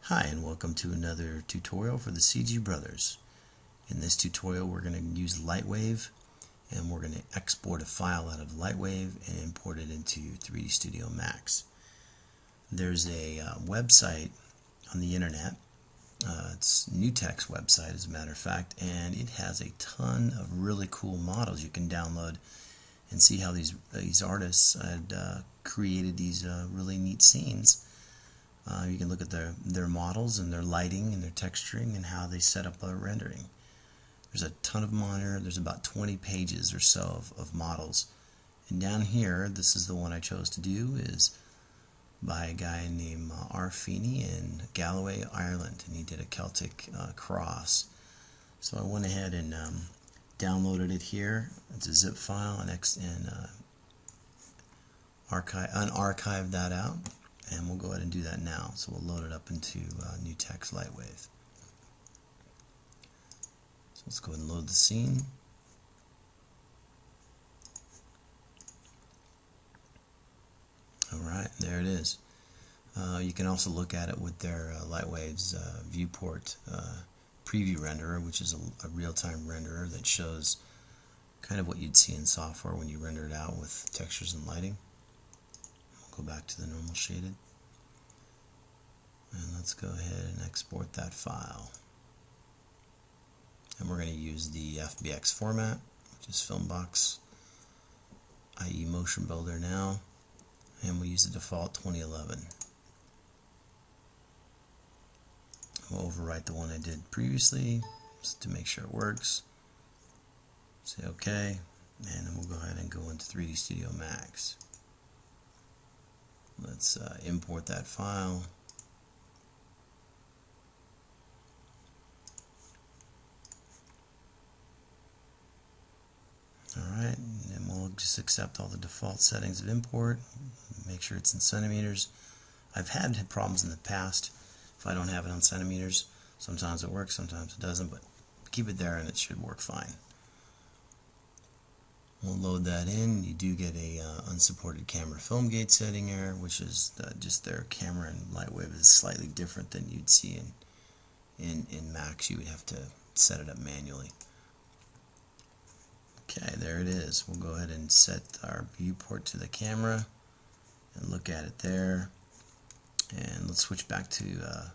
Hi, and welcome to another tutorial for the CG Brothers. In this tutorial we're going to use Lightwave, and we're going to export a file out of Lightwave and import it into 3D Studio Max. There's a website on the internet. It's NewTek's website, as a matter of fact, and it has a ton of really cool models you can download and see how these artists had created these really neat scenes. You can look at their models and their lighting and their texturing and how they set up their rendering. There's a ton of them on here. There's about 20 pages or so of models. And down here, this is the one I chose to do, is by a guy named R. Feeney in Galway, Ireland, and he did a Celtic cross. So I went ahead and downloaded it here. It's a zip file and unarchived that out. And we'll go ahead and do that now. So we'll load it up into NewTek's Lightwave. So let's go ahead and load the scene. Alright, there it is. You can also look at it with their Lightwave's viewport preview renderer, which is a real-time renderer that shows kind of what you'd see in software when you render it out with textures and lighting. Go back to the normal shaded, and let's go ahead and export that file. And we're going to use the FBX format, which is Filmbox, i.e. Motion Builder now, and we'll use the default 2011. We'll overwrite the one I did previously just to make sure it works. Say OK, and then we'll go ahead and go into 3D Studio Max. Let's import that file. Alright, and then we'll just accept all the default settings of import. Make sure it's in centimeters. I've had problems in the past if I don't have it on centimeters. Sometimes it works, sometimes it doesn't, but keep it there and it should work fine. We'll load that in. You do get a unsupported camera film gate setting error, which is just their camera in Lightwave is slightly different than you'd see in Max. You would have to set it up manually. Okay, there it is. We'll go ahead and set our viewport to the camera and look at it there. And let's switch back to the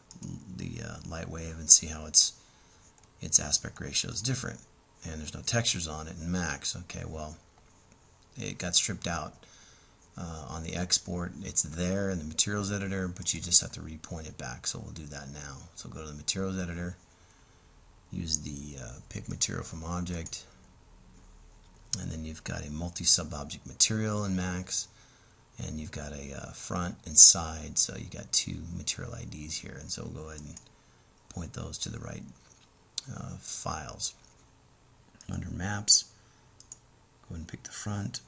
Lightwave and see how its aspect ratio is different. And there's no textures on it in Max. Okay, well, it got stripped out on the export. It's there in the materials editor, but you just have to repoint it back. So we'll do that now. So go to the materials editor, use the pick material from object, and then you've got a multi-sub-object material in Max, and you've got a front and side. So you got two material IDs here, and so we'll go ahead and point those to the right files. Under maps, go ahead and pick the front,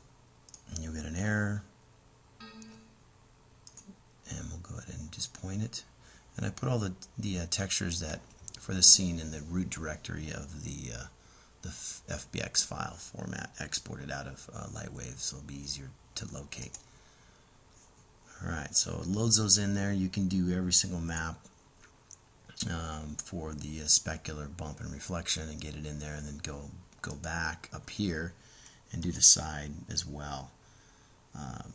and you'll get an error, and we'll go ahead and just point it. And I put all the textures that for the scene in the root directory of the FBX file format exported out of Lightwave, so it'll be easier to locate. Alright, so it loads those in there. You can do every single map for the specular bump and reflection and get it in there, and then go back up here and do the side as well. And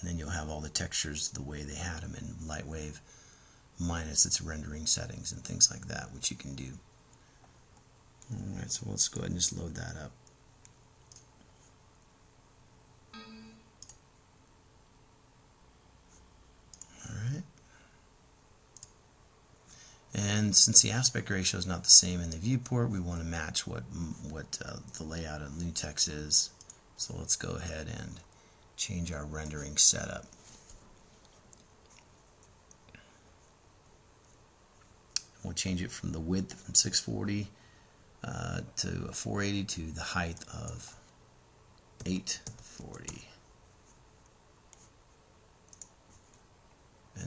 then you'll have all the textures the way they had them in Lightwave, minus its rendering settings and things like that, which you can do. Alright, so let's go ahead and just load that up. And since the aspect ratio is not the same in the viewport, we want to match what the layout of NewTek's is. So let's go ahead and change our rendering setup. We'll change it from the width from 640 to 480 to the height of 840.